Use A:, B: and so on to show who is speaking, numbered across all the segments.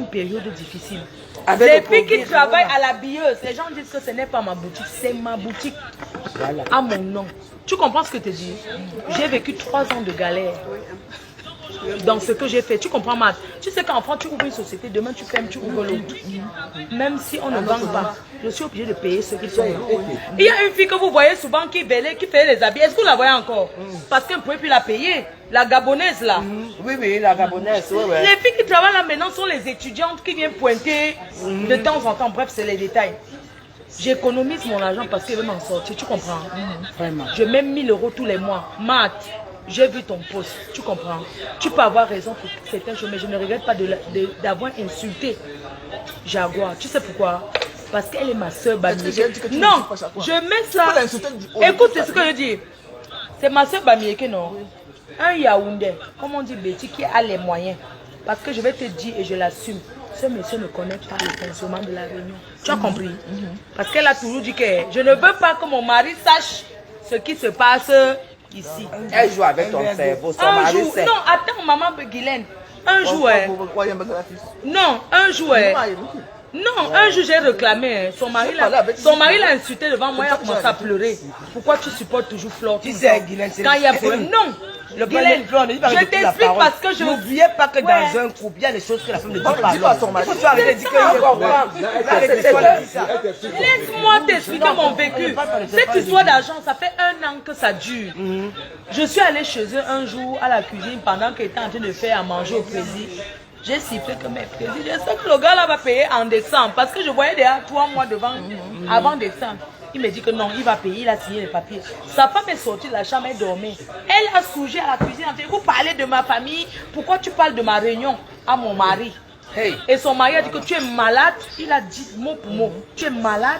A: période difficile.
B: Avec
A: les filles qui travaillent à la billeuse, les gens disent que ce n'est pas ma boutique, c'est ma boutique. Voilà. À mon nom. Tu comprends ce que je te dis? J'ai vécu 3 ans de galère. Dans ce que j'ai fait, tu comprends, Matt? Tu sais qu'en France, tu ouvres une société, demain tu fermes, tu ouvres l'autre. Même si on ne vend pas, je suis obligé de payer ceux qui sont là. Il y a une fille que vous voyez souvent qui bêlait, qui fait les habits. Est-ce que vous la voyez encore? Parce qu'elle ne pouvait plus la payer. La Gabonaise là.
B: Oui, oui, la Gabonaise. Ouais, ouais.
A: Les filles qui travaillent là maintenant sont les étudiantes qui viennent pointer de temps en temps. Bref, c'est les détails. J'économise mon argent parce qu'elle veut m'en sortir. Tu comprends? Vraiment. Je mets 1000 € tous les mois. Matt, j'ai vu ton post. Tu comprends? Tu peux avoir raison pour certaines choses, mais je ne regrette pas d'avoir insulté Jaguar. Tu sais pourquoi? Parce qu'elle est ma soeur Bamieke. Non, je mets ça. Écoute ce que je dis. C'est ma soeur Bamieke, non? Un Yaoundé, comme on dit Betty, qui a les moyens. Parce que je vais te dire et je l'assume. Ce monsieur ne connaît pas le fonctionnement de la réunion. Tu as compris? Parce qu'elle a toujours dit que je ne veux pas que mon mari sache ce qui se passe ici.
B: Elle joue avec ton cerveau, son mari sait.
A: Non, attends, maman Guylaine. Un jour, non, un jour, non, un jour j'ai réclamé, son mari l'a insulté devant moi, il a commencé à pleurer. Pourquoi tu supportes toujours Flore?
B: Tu sais, Guylaine, c'est
A: quand il y a problème. Non,
B: le Guylaine,
A: je t'explique parce que je...
B: N'oubliez pas que dans un couple, il y a des choses que la femme ne dit pas. Il faut arrêter de dire qu'il est
A: laisse-moi t'expliquer mon vécu. Cette histoire d'argent, ça fait 1 an que ça dure. Je suis allée chez eux un jour à la cuisine pendant qu'ils étaient en train de faire à manger au président. J'ai sifflé que mes présidents, je sais que le gars là va payer en décembre parce que je voyais déjà 3 mois devant, avant décembre. Il me dit que non, il va payer, il a signé les papiers. Sa femme est sortie de la chambre, elle dormait. Elle a sougé à la cuisine, elle a dit, vous parlez de ma famille, pourquoi tu parles de ma réunion à mon mari? Hey. Et son mari a dit que tu es malade, il a dit mot pour mot, tu es malade.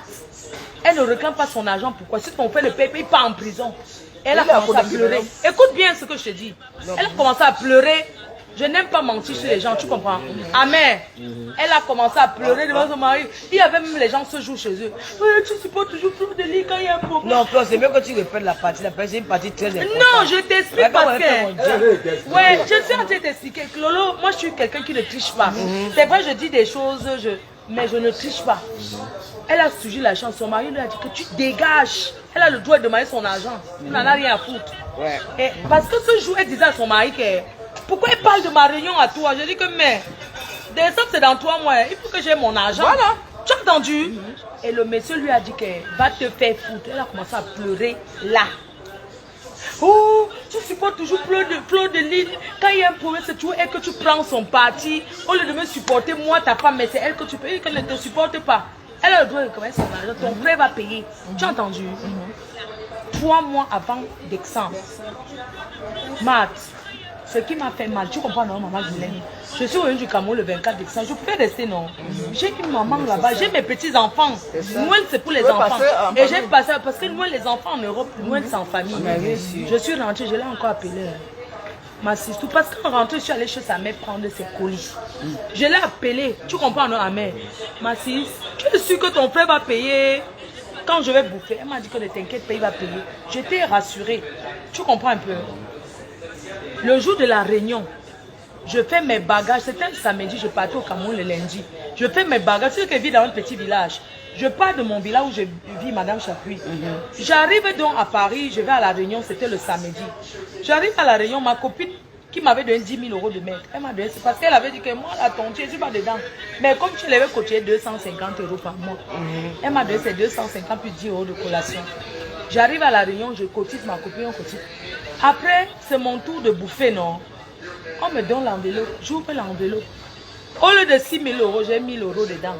A: Elle ne réclame pas son argent, pourquoi? Si ton frère le paye, il part en prison. Elle a commencé à pleurer. Écoute bien ce que je te dis. Elle a commencé à pleurer. Je n'aime pas mentir sur les gens, tu comprends? Amen. Elle a commencé à pleurer devant son mari. Il y avait même les gens ce jour chez eux. Tu supportes toujours plus de lit quand il y a un problème. Non, c'est mieux que tu répètes la partie. La partie, c'est une partie très importante. Non, je t'explique parce que... Ouais, je suis en train d'expliquer. Lolo, moi je suis quelqu'un qui ne triche pas. C'est vrai, je dis des choses, mais je ne triche pas. Elle a suivi la chance. Son mari lui a dit que tu dégages. Elle a le droit de demander son argent. Elle n'en a rien à foutre. Ouais. Et parce que ce jour, elle disait à son mari que... Pourquoi elle parle de ma réunion à toi? Je dis que mais, décembre c'est dans 3 mois, il faut que j'ai mon argent. Voilà. Tu as entendu? Et le monsieur lui a dit que va te faire foutre. Elle a commencé à pleurer là. Oh, tu supportes toujours Fleur de Lys. Quand il y a un problème, c'est toujours elle que tu prends son parti. Au lieu de me supporter, moi, ta femme, mais c'est elle que tu payes, qu'elle ne te supporte pas. Elle a le droit de commencer son argent. Ton frère va payer. Tu as entendu? 3 mois avant décembre. Matt. Ce qui m'a fait mal, tu comprends, non, maman Guylaine? Je suis revenue du Cameroun le 24 décembre. Je peux rester, non? J'ai une maman là-bas, j'ai mes petits-enfants. Noël, c'est pour les enfants. Et j'ai passé, parce que Noël, les enfants en Europe, Noël, c'est en famille. Je suis rentrée, je l'ai encore appelée. Ma sister, parce qu'en rentrée, je suis allée chez sa mère prendre ses colis. Je l'ai appelée, tu comprends, non, ma mère? Ma sister, tu es sûre que ton frère va payer quand je vais bouffer? Elle m'a dit que ne t'inquiète pas, il va payer. J'étais rassurée. Tu comprends un peu? Le jour de la réunion, je fais mes bagages. C'était un samedi, je partais au Cameroun le lundi. Je fais mes bagages. C'est que je vis dans un petit village. Je pars de mon village où je vis, Madame Chapuis. J'arrive donc à Paris, je vais à la réunion, c'était le samedi. J'arrive à la réunion, ma copine qui m'avait donné 10 000 € de maître, elle m'a donné, c'est parce qu'elle avait dit que moi, la tontière, je ne suis pas dedans. Mais comme tu l'avais cotisé 250 € par mois, elle m'a donné ces 250 plus 10 € de collation. J'arrive à la réunion, je cotise ma copine, on cotise. Après, c'est mon tour de bouffer, non? On me donne l'enveloppe, j'ouvre l'enveloppe. Au lieu de 6 000 €, j'ai 1 000 € dedans.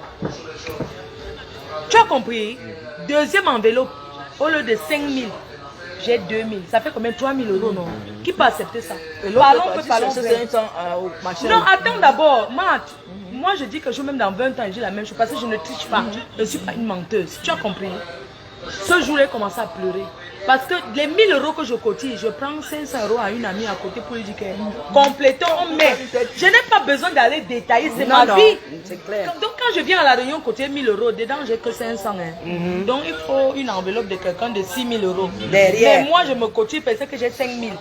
A: Tu as compris? Deuxième enveloppe, au lieu de 5 000, j'ai 2 000. Ça fait combien? 3 000 €, non? Qui peut accepter ça? Parlons. Non, attends d'abord, Matt. Moi, je dis que je même dans 20 ans, j'ai la même chose parce que je ne triche pas. Je ne suis pas une menteuse. Tu as compris? Ce jour-là, j'ai commencé à pleurer. Parce que les 1 000 € que je cotise, je prends 500 € à une amie à côté pour lui dire que complétons, mais je n'ai pas besoin d'aller détailler, c'est ma vie. Clair. Donc quand je viens à la réunion côté 1 000 €, dedans j'ai que 500. Donc il faut une enveloppe de quelqu'un de 6 000 €. Mais moi je me cotise parce que j'ai 5 000.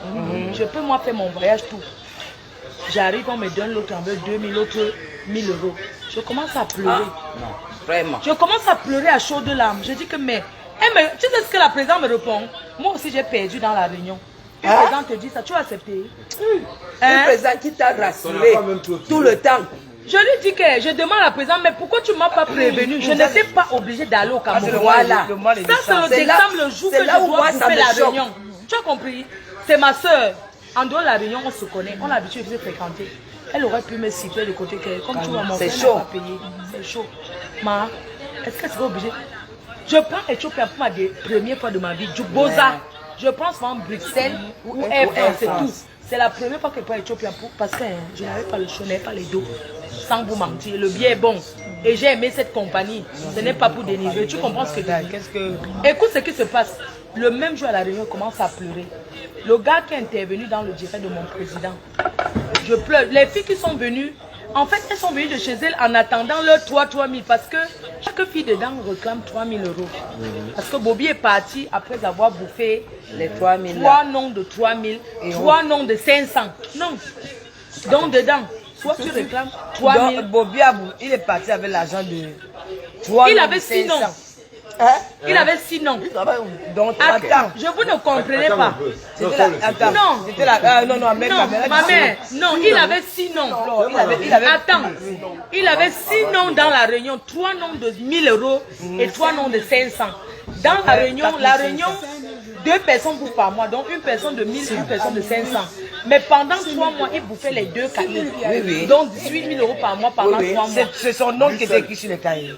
A: Je peux moi faire mon voyage tout. J'arrive, on me donne l'autre enveloppe, 2 000, l'autre 1000 euros. Je commence à pleurer.
B: Non, vraiment.
A: Je commence à pleurer à chaudes larmes. Je dis que mais... tu sais ce que la présidente me répond? Moi aussi j'ai perdu dans la réunion. Le président te dit ça, tu as accepté.
B: Le président qui t'a rassuré tout le temps.
A: Je lui dis que je demande à la présidente, mais pourquoi tu ne m'as pas prévenu? Je n'étais pas obligée d'aller au Cameroun.
B: Voilà.
A: Ça c'est le décembre, le jour que je dois bouffer la réunion. Tu as compris? C'est ma soeur. En dehors de la réunion, on se connaît. On a l'habitude de se fréquenter. Elle aurait pu me siffler de côté que, comme tu vois, mon frère n'a pas payé. C'est chaud. Ma, est-ce que c'est obligé? Je prends Ethiopia pour ma première fois de ma vie. Du Boza. Je prends souvent Bruxelles ou Air France, c'est tout. C'est la première fois que je prends Ethiopia parce que je n'avais pas le choix, je n'avais pas les dos. Sans vous mentir, le billet est bon. Et j'ai aimé cette compagnie. Ce n'est pas pour dénigrer. Tu comprends ce que je dis? Écoute ce qui se passe. Le même jour à la réunion, il commence à pleurer. Le gars qui est intervenu dans le direct de mon président. Je pleure. Les filles qui sont venues, en fait, elles sont venues de chez elles en attendant leur 3 000 parce que chaque fille dedans réclame 3 000 euros. Parce que Bobby est parti après avoir bouffé
B: les 3 000.
A: 3 noms de 3 000, 3 noms de 500. Non. Donc dedans, soit tu réclames 3 000.
B: Donc Bobby, il est parti avec l'argent de 3 000.
A: Il avait 6 noms. Il avait 6 noms.
B: Donc,
A: attends, je vous ne comprenez pas.
B: C'était la... Non,
A: ma mère, non, il avait 6 noms. Attends, il avait 6 noms dans la réunion, 3 noms de 1000 euros et 3 noms de 500. Dans la réunion, 2 personnes bouffent par mois, donc une personne de 1000 et une personne de 500. Mais pendant 3 mois, il bouffait les 2 cahiers. Donc 18 000 euros par mois pendant 3 mois.
B: C'est son nom qui était écrit sur les cahiers.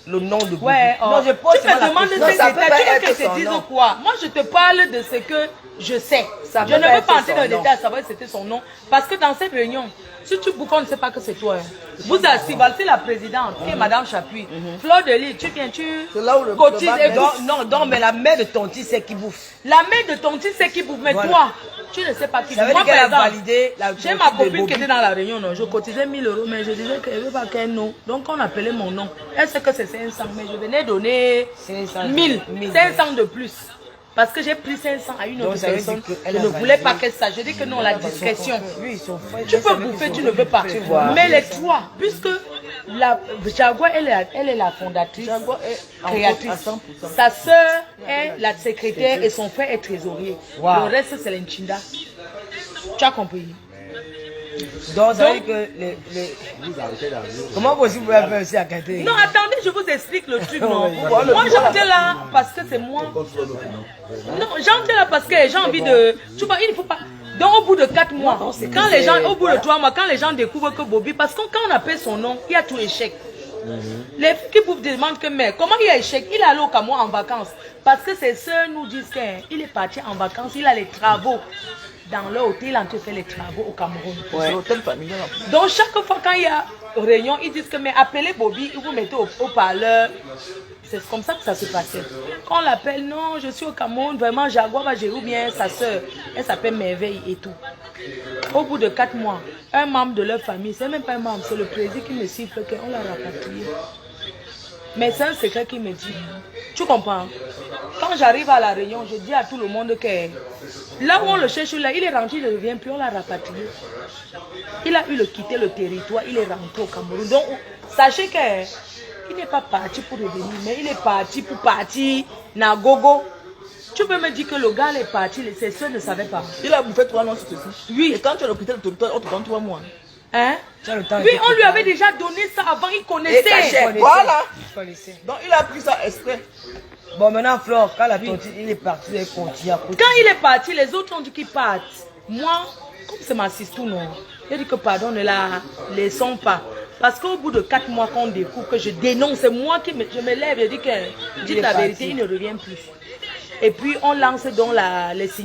B: Le nom de Bobby.
A: Non, tu me demandes de ces détails, tu veux que je te dise quoi? Moi, je te parle de ce que je sais. Je ne veux pas entrer dans les détails, savoir si c'était son nom. Parce que dans cette réunion, si tu bouffes, on ne sait pas que c'est toi. Vous assistez, c'est la présidente, qui est Madame Chapuis. Fleur de Lys, tu viens, tu cotises et
B: non, mais la mère de Tonti, c'est qui bouffe.
A: La mère de Tonti, c'est qui bouffe. Mais toi, tu ne sais pas qui bouffe. Moi, par exemple, j'ai ma copine qui était dans la réunion, non, je cotisais 1000 euros, mais je disais qu'elle ne veut pas qu'elle nom. Donc, on appelait mon nom. Elle sait que c'est 500, mais je venais donner 1000, 500 de plus. Parce que j'ai pris 500 à une autre personne. Je ne voulais pas qu'elle sache. Je dis que non, la discrétion. Tu peux bouffer, tu ne veux pas. Mais les trois, puisque la Jaguar, elle est la fondatrice, créatrice. Sa soeur est la secrétaire et son frère est trésorier. Le reste, c'est l'Inchinda. Tu as compris?
B: Donc, ça veut dire que comment vous pouvez faire aussi à Katé?
A: Non, attendez, je vous explique le truc, non. Moi, j'entre là parce que c'est moi. Non, j'entre là parce que j'ai envie de... Tu vois, il ne faut pas... Donc, au bout de 4 mois, quand les gens, au bout de 3 mois, quand les gens découvrent que Bobby... Parce que quand on appelle son nom, il y a tout échec. Les filles qui vous demandent que, mais comment il y a échec? Il est allé au Cameroun en vacances. Parce que ses soeurs nous disent qu'il est parti en vacances, il a les travaux. Dans leur hôtel, il a fait les travaux au Cameroun. Donc, chaque fois quand il y a réunion, ils disent que, mais appelez Bobby, vous mettez au parleur. C'est comme ça que ça se passait. Quand on l'appelle, non, je suis au Cameroun, vraiment, Jaguar va gérer, ou bien sa soeur, elle s'appelle Merveille et tout. Au bout de 4 mois, un membre de leur famille, c'est même pas un membre, c'est le président qui me siffle qu'on l'a rapatrié. Mais c'est un secret qu'il me dit. Tu comprends? Quand j'arrive à la réunion, je dis à tout le monde que là où on le cherche, là, il est rentré, il ne revient plus, on l'a rapatrié. Il a eu le quitter le territoire, il est rentré au Cameroun. Donc, sachez qu'il n'est pas parti pour revenir, mais il est parti pour partir Nagogo. Tu peux me dire que le gars est parti, ses soeurs ne savaient pas.
C: Il a bouffé 3 noms sur ceci.
A: Oui.
C: Et quand tu as le quitté le territoire, on te donne 3 mois.
A: Hein? Oui, on lui avait déjà donné ça avant, il connaissait.
C: Voilà. Donc il a pris ça exprès.
B: Bon, maintenant, Flore, quand la tontine, il est parti, il continue à côté.
A: Quand il est parti, les autres ont dit qu'il parte. Moi, comme c'est ma sister, non. J'ai dit que pardon, ne la laissons pas. Parce qu'au bout de 4 mois qu'on découvre que je dénonce, c'est moi qui je me lève, je dis que, dites la vérité, il ne revient plus. Et puis on lance donc les signes.